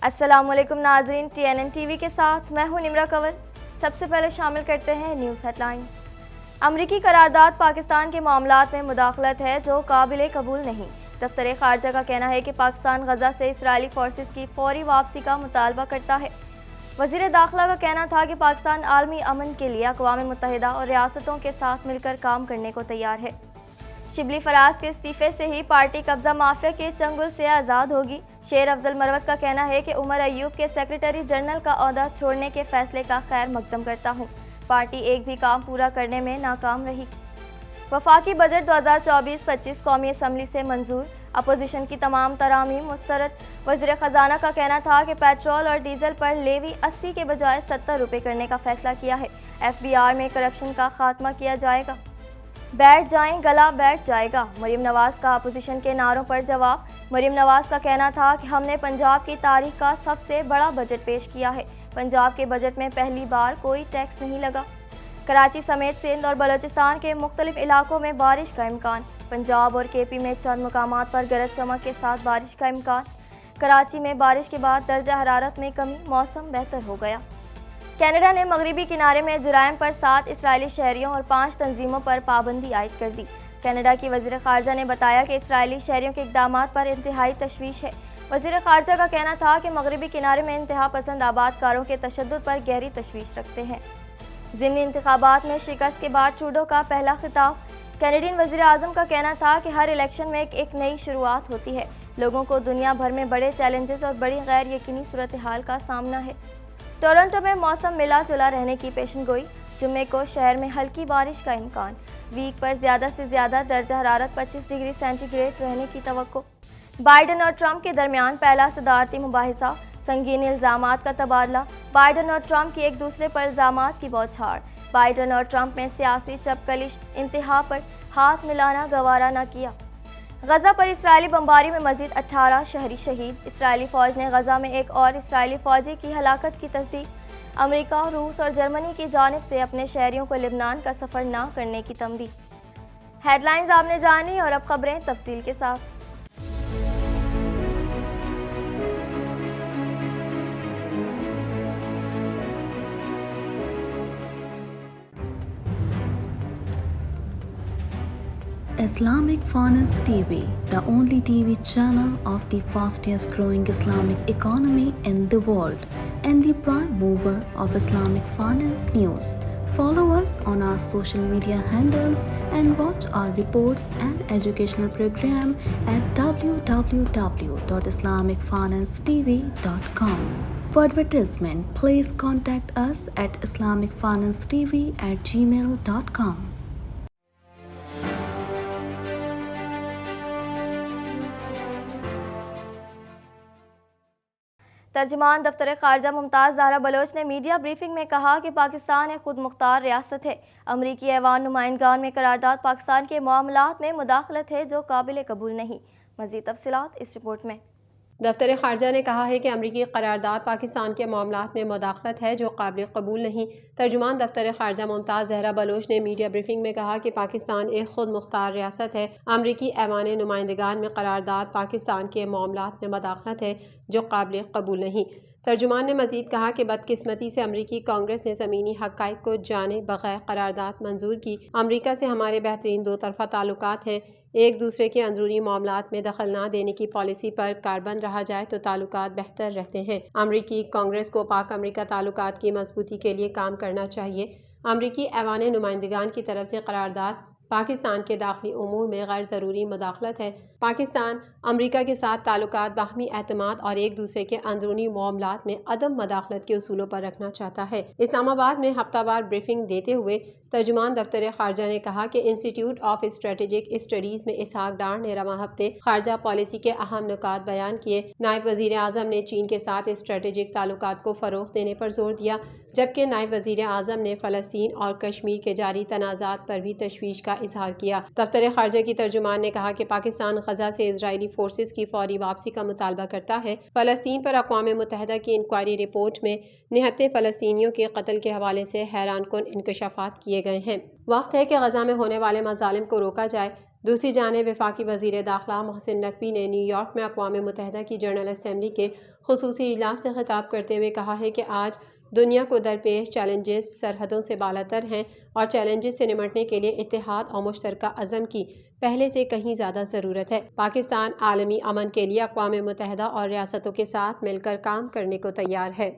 السلام علیکم ناظرین، TNN ٹی وی کے ساتھ میں ہوں نمرہ کنول۔ سب سے پہلے شامل کرتے ہیں نیوز ہیڈ لائنز۔ امریکی قرارداد پاکستان کے معاملات میں مداخلت ہے جو قابل قبول نہیں۔ دفتر خارجہ کا کہنا ہے کہ پاکستان غزہ سے اسرائیلی فورسز کی فوری واپسی کا مطالبہ کرتا ہے۔ وزیر داخلہ کا کہنا تھا کہ پاکستان عالمی امن کے لیے اقوام متحدہ اور ریاستوں کے ساتھ مل کر کام کرنے کو تیار ہے۔ شبلی فراز کے استعفے سے ہی پارٹی قبضہ مافیا کے چنگل سے آزاد ہوگی۔ شیر افضل مروت کا کہنا ہے کہ عمر ایوب کے سیکریٹری جنرل کا عہدہ چھوڑنے کے فیصلے کا خیر مقدم کرتا ہوں۔ پارٹی ایک بھی کام پورا کرنے میں ناکام رہی۔ وفاقی بجٹ 2024-25 قومی اسمبلی سے منظور، اپوزیشن کی تمام ترامیم مسترد۔ وزیر خزانہ کا کہنا تھا کہ پیٹرول اور ڈیزل پر لیوی 80 کے بجائے 70 روپے کرنے کا فیصلہ کیا ہے۔ FBR میں کرپشن کا خاتمہ کیا جائے گا۔ بیٹھ جائیں گلا بیٹھ جائے گا، مریم نواز کا اپوزیشن کے نعروں پر جواب۔ مریم نواز کا کہنا تھا کہ ہم نے پنجاب کی تاریخ کا سب سے بڑا بجٹ پیش کیا ہے۔ پنجاب کے بجٹ میں پہلی بار کوئی ٹیکس نہیں لگا۔ کراچی سمیت سندھ اور بلوچستان کے مختلف علاقوں میں بارش کا امکان۔ پنجاب اور KP میں چند مقامات پر گرج چمک کے ساتھ بارش کا امکان۔ کراچی میں بارش کے بعد درجہ حرارت میں کمی، موسم بہتر ہو گیا۔ کینیڈا نے مغربی کنارے میں جرائم پر 7 اسرائیلی شہریوں اور 5 تنظیموں پر پابندی عائد کر دی۔ کینیڈا کی وزیر خارجہ نے بتایا کہ اسرائیلی شہریوں کے اقدامات پر انتہائی تشویش ہے۔ وزیر خارجہ کا کہنا تھا کہ مغربی کنارے میں انتہا پسند آباد کاروں کے تشدد پر گہری تشویش رکھتے ہیں۔ ضمنی انتخابات میں شکست کے بعد ٹروڈو کا پہلا خطاب۔ کینیڈین وزیر اعظم کا کہنا تھا کہ ہر الیکشن میں ایک نئی شروعات ہوتی ہے۔ لوگوں کو دنیا بھر میں بڑے چیلنجز اور بڑی غیر یقینی صورتحال کا سامنا ہے۔ ٹورنٹو میں موسم ملا جلا رہنے کی پیشن گوئی، جمعے کو شہر میں ہلکی بارش کا امکان۔ ویک پر زیادہ سے زیادہ درجہ حرارت 25 ڈگری سینٹی گریڈ رہنے کی توقع۔ بائیڈن اور ٹرمپ کے درمیان پہلا صدارتی مباحثہ، سنگین الزامات کا تبادلہ۔ بائیڈن اور ٹرمپ کی ایک دوسرے پر الزامات کی بوچھاڑ۔ بائیڈن اور ٹرمپ میں سیاسی چپکلش، انتہا پر ہاتھ ملانا گوارا نہ کیا۔ غزہ پر اسرائیلی بمباری میں مزید 18 شہری شہید۔ اسرائیلی فوج نے غزہ میں ایک اور اسرائیلی فوجی کی ہلاکت کی تصدیق۔ امریکہ، روس اور جرمنی کی جانب سے اپنے شہریوں کو لبنان کا سفر نہ کرنے کی تنبیہ۔ ہیڈ لائنز آپ نے جانی اور اب خبریں تفصیل کے ساتھ۔ Islamic Finance TV, the only TV channel of the fastest growing Islamic economy in the world and the prime mover of Islamic finance news. Follow us on our social media handles and watch our reports and educational program at www.islamicfinancetv.com. For advertisement, please contact us at islamicfinancetv@gmail.com. ترجمان دفتر خارجہ ممتاز زہرا بلوچ نے media briefing میں کہا کہ پاکستان ایک خود مختار ریاست ہے۔ امریکی ایوان نمائندگان میں قرارداد پاکستان کے معاملات میں مداخلت ہے جو قابل قبول نہیں۔ مزید تفصیلات اس رپورٹ میں۔ دفتر خارجہ نے کہا ہے کہ امریکی قرارداد پاکستان کے معاملات میں مداخلت ہے جو قابل قبول نہیں۔ ترجمان دفتر خارجہ ممتاز زہرا بلوچ نے میڈیا بریفنگ میں کہا کہ پاکستان ایک خود مختار ریاست ہے۔ امریکی ایوان نمائندگان میں قرارداد پاکستان کے معاملات میں مداخلت ہے جو قابل قبول نہیں۔ ترجمان نے مزید کہا کہ بدقسمتی سے امریکی کانگریس نے زمینی حقائق کو جانے بغیر قرارداد منظور کی۔ امریکہ سے ہمارے بہترین دو طرفہ تعلقات ہیں۔ ایک دوسرے کے اندرونی معاملات میں دخل نہ دینے کی پالیسی پر کاربند رہا جائے تو تعلقات بہتر رہتے ہیں۔ امریکی کانگریس کو پاک امریکہ تعلقات کی مضبوطی کے لیے کام کرنا چاہیے۔ امریکی ایوان نمائندگان کی طرف سے قرارداد پاکستان کے داخلی امور میں غیر ضروری مداخلت ہے۔ پاکستان امریکہ کے ساتھ تعلقات باہمی اعتماد اور ایک دوسرے کے اندرونی معاملات میں عدم مداخلت کے اصولوں پر رکھنا چاہتا ہے۔ اسلام آباد میں ہفتہ وار بریفنگ دیتے ہوئے ترجمان دفتر خارجہ نے کہا کہ انسٹی ٹیوٹ آف اسٹریٹجک اسٹڈیز میں اسحاق ڈار نے رواں ہفتے خارجہ پالیسی کے اہم نکات بیان کیے۔ نائب وزیر اعظم نے چین کے ساتھ اسٹریٹجک تعلقات کو فروغ دینے پر زور دیا، جبکہ نائب وزیر اعظم نے فلسطین اور کشمیر کے جاری تنازعات پر بھی تشویش کا اظہار کیا۔ دفتر خارجہ کی ترجمان نے کہا کہ پاکستان غزہ سے اسرائیلی فورسز کی فوری واپسی کا مطالبہ کرتا ہے۔ فلسطین پر اقوام متحدہ کی انکوائری رپورٹ میں نہتے فلسطینیوں کے قتل کے حوالے سے حیران کن انکشافات کیے دیے گئے ہیں۔ وقت ہے کہ غزہ میں ہونے والے مظالم کو روکا جائے۔ دوسری جانب وفاقی وزیر داخلہ محسن نقوی نے نیو یارک میں اقوام متحدہ کی جنرل اسمبلی کے خصوصی اجلاس سے خطاب کرتے ہوئے کہا ہے کہ آج دنیا کو درپیش چیلنجز سرحدوں سے بالاتر ہیں اور چیلنجز سے نمٹنے کے لیے اتحاد اور مشترکہ عزم کی پہلے سے کہیں زیادہ ضرورت ہے۔ پاکستان عالمی امن کے لیے اقوام متحدہ اور ریاستوں کے ساتھ مل کر کام کرنے کو تیار ہے۔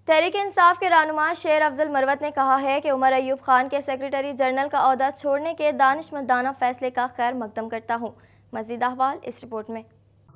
تحریک انصاف کے رہنما شیر افضل مروت نے کہا ہے کہ عمر ایوب خان کے سیکریٹری جنرل کا عہدہ چھوڑنے کے دانشمندانہ فیصلے کا خیر مقدم کرتا ہوں۔ مزید احوال اس رپورٹ میں۔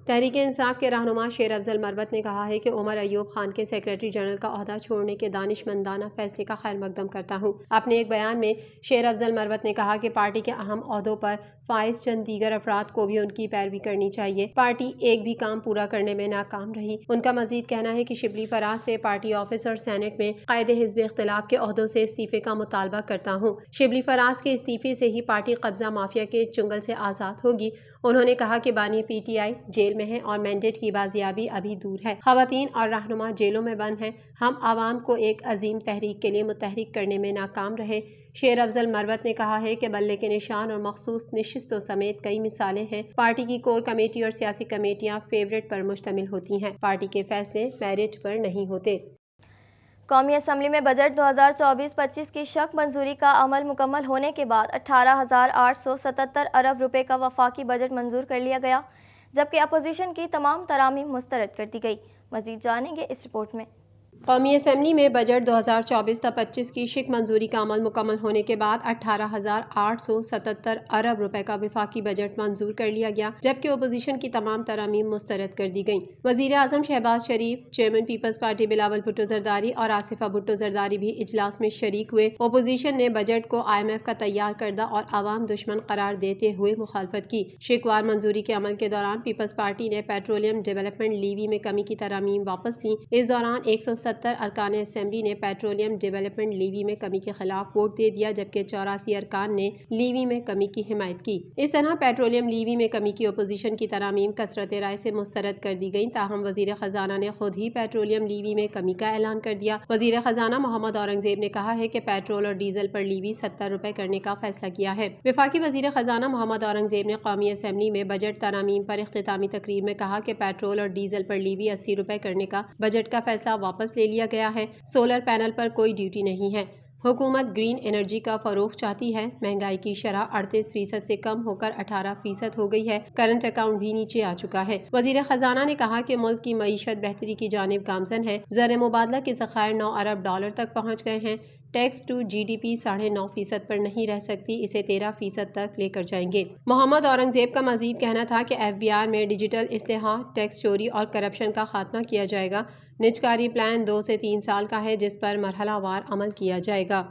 تحریک انصاف کے رہنما شیر افضل مروت نے کہا ہے کہ عمر ایوب خان کے سیکریٹری جنرل کا عہدہ چھوڑنے کے دانشمندانہ فیصلے کا خیر مقدم کرتا ہوں۔ اپنے ایک بیان میں شیر افضل مروت نے کہا کہ پارٹی کے اہم عہدوں پر فائز چند دیگر افراد کو بھی ان کی پیروی کرنی چاہیے۔ پارٹی ایک بھی کام پورا کرنے میں ناکام رہی۔ ان کا مزید کہنا ہے کہ شبلی فراز سے پارٹی آفس اور سینٹ میں قائد حزب اختلاف کے عہدوں سے استعفے کا مطالبہ کرتا ہوں۔ شبلی فراز کے استعفے سے ہی پارٹی قبضہ مافیا کے چنگل سے آزاد ہوگی۔ انہوں نے کہا کہ بانی پی ٹی آئی جیل میں ہے اور مینڈیٹ کی بازیابی ابھی دور ہے۔ خواتین اور رہنما جیلوں میں بند ہیں۔ ہم عوام کو ایک عظیم تحریک کے لیے متحرک کرنے میں ناکام رہے۔ شیر افضل مروت نے کہا ہے کہ بلے کے نشان اور مخصوص نشستوں سمیت کئی مثالیں ہیں۔ پارٹی کی کور کمیٹی اور سیاسی کمیٹیاں فیوریٹ پر مشتمل ہوتی ہیں۔ پارٹی کے فیصلے میرٹ پر نہیں ہوتے۔ قومی اسمبلی میں بجٹ 2024-25 کی شق منظوری کا عمل مکمل ہونے کے بعد 18,877 ارب روپے کا وفاقی بجٹ منظور کر لیا گیا، جبکہ اپوزیشن کی تمام ترامیم مسترد کر دی گئی۔ مزید جانیں گے اس رپورٹ میں۔ قومی اسمبلی میں بجٹ 2024-25 کی شق منظوری کا عمل مکمل ہونے کے بعد 18,877 ارب روپے کا وفاقی بجٹ منظور کر لیا گیا، جبکہ اپوزیشن کی تمام ترامیم مسترد کر دی گئیں۔ وزیر اعظم Shehbaz Sharif, chairman Peoples Party Bilawal Bhutto Zardari اور آصفہ بھٹو زرداری بھی اجلاس میں شریک ہوئے۔ اپوزیشن نے بجٹ کو IMF کا تیار کردہ اور عوام دشمن قرار دیتے ہوئے مخالفت کی۔ شق وار منظوری کے عمل کے دوران پیپلز پارٹی نے پیٹرولیم ڈیولپمنٹ لیوی میں کمی کی ترامیم واپس لیں۔ اس دوران 170 ارکان اسمبلی نے پیٹرولیم ڈیولپمنٹ لیوی میں کمی کے خلاف ووٹ دے دیا، جبکہ 84 ارکان نے لیوی میں کمی کی حمایت کی۔ اس طرح پیٹرولیم لیوی میں کمی کی اپوزیشن کی ترامیم کثرت رائے سے مسترد کر دی گئیں، تاہم وزیر خزانہ نے خود ہی پیٹرولیم لیوی میں کمی کا اعلان کر دیا۔ وزیر خزانہ محمد اورنگزیب نے کہا ہے کہ پیٹرول اور ڈیزل پر لیوی 70 روپے کرنے کا فیصلہ کیا ہے۔ وفاقی وزیر خزانہ محمد اورنگزیب نے قومی اسمبلی میں بجٹ ترامیم پر اختتامی تقریر میں کہا کہ پیٹرول اور ڈیزل پر لیوی 80 روپے کرنے کا بجٹ کا فیصلہ واپس لے لیا گیا ہے۔ سولر پینل پر کوئی ڈیوٹی نہیں ہے۔ حکومت گرین انرجی کا فروغ چاہتی ہے۔ مہنگائی کی شرح 38% سے کم ہو کر 18% ہو گئی ہے۔ کرنٹ اکاؤنٹ بھی نیچے آ چکا ہے۔ وزیر خزانہ نے کہا کہ ملک کی معیشت بہتری کی جانب گامزن ہے۔ زر مبادلہ کے ذخائر 9 ارب ڈالر تک پہنچ گئے ہیں۔ ٹیکس ٹو GDP 9.5% پر نہیں رہ سکتی، اسے 13% تک لے کر جائیں گے۔ محمد اورنگزیب کا مزید کہنا تھا کہ FBR میں ڈیجیٹل اصلاحات، ٹیکس چوری اور کرپشن کا خاتمہ کیا جائے گا۔ نجکاری پلان 2 سے 3 سال کا ہے، جس پر مرحلہ وار عمل کیا جائے گا۔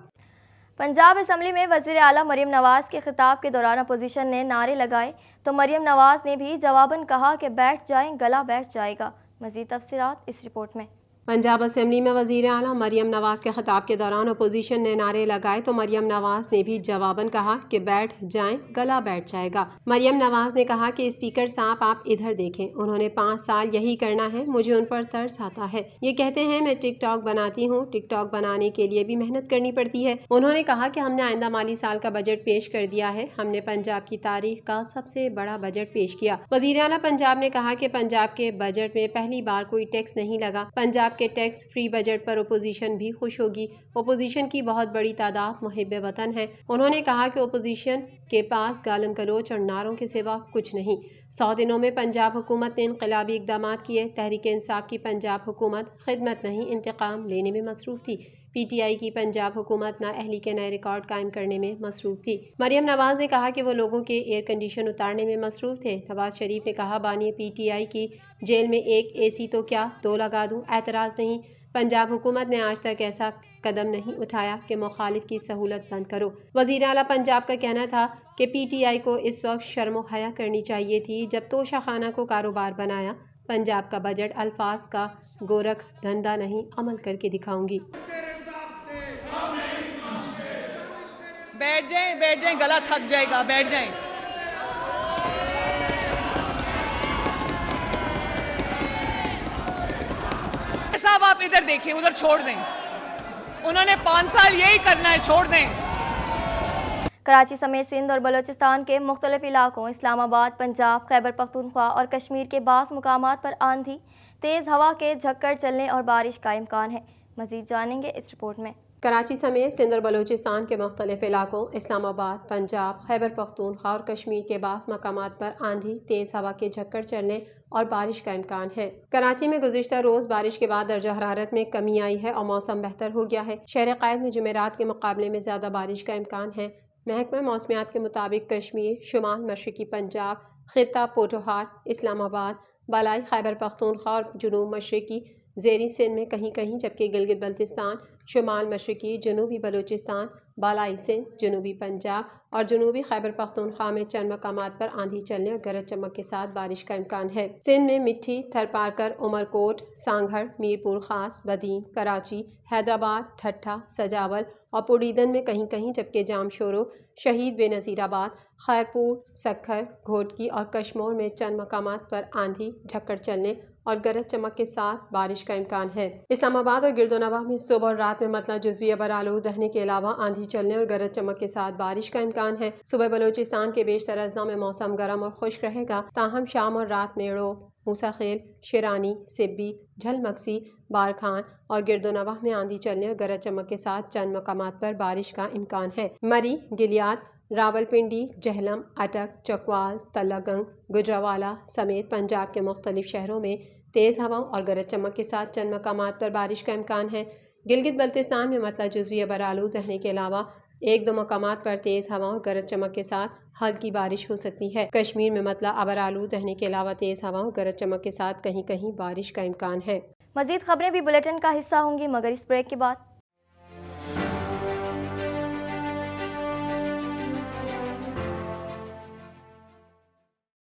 پنجاب اسمبلی میں وزیر اعلیٰ مریم نواز کے خطاب کے دوران اپوزیشن نے نعرے لگائے تو مریم نواز نے بھی جواباً کہا کہ بیٹھ جائیں گلا بیٹھ جائے گا۔ مزید تفصیلات اس رپورٹ میں۔ پنجاب اسمبلی میں وزیر اعلیٰ مریم نواز کے خطاب کے دوران اپوزیشن نے نعرے لگائے تو مریم نواز نے بھی جواباً کہا کہ بیٹھ جائیں گلا بیٹھ جائے گا۔ مریم نواز نے کہا کہ اسپیکر صاحب آپ ادھر دیکھیں، انہوں نے 5 سال یہی کرنا ہے، مجھے ان پر ترس آتا ہے۔ یہ کہتے ہیں میں ٹک ٹاک بناتی ہوں، ٹک ٹاک بنانے کے لیے بھی محنت کرنی پڑتی ہے۔ انہوں نے کہا کہ ہم نے آئندہ مالی سال کا بجٹ پیش کر دیا ہے، ہم نے پنجاب کی تاریخ کا سب سے بڑا بجٹ پیش کیا۔ وزیر اعلیٰ پنجاب نے کہا کہ پنجاب کے بجٹ میں پہلی بار کوئی ٹیکس نہیں لگا۔ پنجاب کے ٹیکس فری بجٹ پر اپوزیشن بھی خوش ہوگی۔ اپوزیشن کی بہت بڑی تعداد محب وطن ہے۔ انہوں نے کہا کہ اپوزیشن کے پاس گالم گلوچ اور نعروں کے سوا کچھ نہیں۔ 100 دنوں میں پنجاب حکومت نے انقلابی اقدامات کیے۔ تحریک انصاف کی پنجاب حکومت خدمت نہیں انتقام لینے میں مصروف تھی۔ PTI کی پنجاب حکومت نااہلی کے نئے ریکارڈ قائم کرنے میں مصروف تھی۔ مریم نواز نے کہا کہ وہ لوگوں کے ایئر کنڈیشن اتارنے میں مصروف تھے۔ نواز شریف نے کہا بانی PTI کی جیل میں ایک AC تو کیا 2 لگا دوں، اعتراض نہیں۔ پنجاب حکومت نے آج تک ایسا قدم نہیں اٹھایا کہ مخالف کی سہولت بند کرو۔ وزیر اعلیٰ پنجاب کا کہنا تھا کہ PTI کو اس وقت شرم و حیا کرنی چاہیے تھی جب توشہ خانہ کو کاروبار بنایا۔ پنجاب کا بجٹ الفاظ کا گورکھ دھندا نہیں، عمل کر کے دکھاؤں گی۔ بیٹھ جائیں گلا تھک جائے گا، بیٹھ جائیں۔ صاحب آپ ادھر دیکھیں، ادھر چھوڑ دیں، انہوں نے 5 سال یہی کرنا ہے، چھوڑ دیں۔ کراچی سمیت سندھ اور بلوچستان کے مختلف علاقوں اسلام آباد، پنجاب، خیبر پختونخوا اور کشمیر کے بعض مقامات پر آندھی، تیز ہوا کے جھکڑ چلنے اور بارش کا امکان ہے۔ مزید جانیں گے اس رپورٹ میں۔ کراچی سمیت سندھ اور بلوچستان کے مختلف علاقوں اسلام آباد، پنجاب، خیبر پختونخوا اور کشمیر کے بعض مقامات پر آندھی، تیز ہوا کے جھکڑ چلنے اور بارش کا امکان ہے۔ کراچی میں گزشتہ روز بارش کے بعد درجہ حرارت میں کمی آئی ہے اور موسم بہتر ہو گیا ہے۔ شہر قائد میں جمعرات کے مقابلے میں زیادہ بارش کا امکان ہے۔ محکمہ موسمیات کے مطابق کشمیر، شمال مشرقی پنجاب، خطہ پوٹوہار، اسلام آباد، بالائی خیبر پختونخوا اور جنوب مشرقی زیریں سندھ میں کہیں کہیں، جبکہ گلگت بلتستان، شمال مشرقی جنوبی بلوچستان، بالائی سندھ، جنوبی پنجاب اور جنوبی خیبر پختونخوا میں چند مقامات پر آندھی چلنے اور گرج چمک کے ساتھ بارش کا امکان ہے۔ سندھ میں مٹھی، تھرپارکر، عمرکوٹ، سانگھڑ، میرپور خاص، بدین، کراچی، حیدرآباد، ٹھٹھہ، سجاول اور پوڈیدن میں کہیں کہیں، جبکہ جامشورو، شہید بے نظیر آباد، خیرپور، سکھر، گھوٹکی اور کشمور میں چند مقامات پر آندھی، جھکڑ چلنے اور گرج چمک کے ساتھ بارش کا امکان ہے۔ اسلام آباد اور گرد و نواح میں صبح اور رات میں مطلع جزوی ابرآلود رہنے کے علاوہ آندھی چلنے اور گرج چمک کے ساتھ بارش کا امکان ہے۔ صبح بلوچستان کے بیشتر اضلاع میں موسم گرم اور خشک رہے گا، تاہم شام اور رات میں ڑو، موسیٰ خیل، شیرانی، سبی، جھل مکسی، بارکھان اور گرد و نواح میں آندھی چلنے اور گرج چمک کے ساتھ چند مقامات پر بارش کا امکان ہے۔ مری، گلیاد، راولپنڈی، جہلم، اٹک، چکوال، تلہ گنگ، گجرانوالہ سمیت پنجاب کے مختلف شہروں میں تیز ہواؤں اور گرج چمک کے ساتھ چند مقامات پر بارش کا امکان ہے۔ گلگت بلتستان میں مطلع جزوی ابرآلود رہنے کے علاوہ ایک دو مقامات پر تیز ہواؤں اور گرج چمک کے ساتھ ہلکی بارش ہو سکتی ہے۔ کشمیر میں مطلع ابرآلود رہنے کے علاوہ تیز ہواؤں اور گرج چمک کے ساتھ کہیں کہیں بارش کا امکان ہے۔ مزید خبریں بھی بلیٹن کا حصہ ہوں گی، مگر اس بریک کے بعد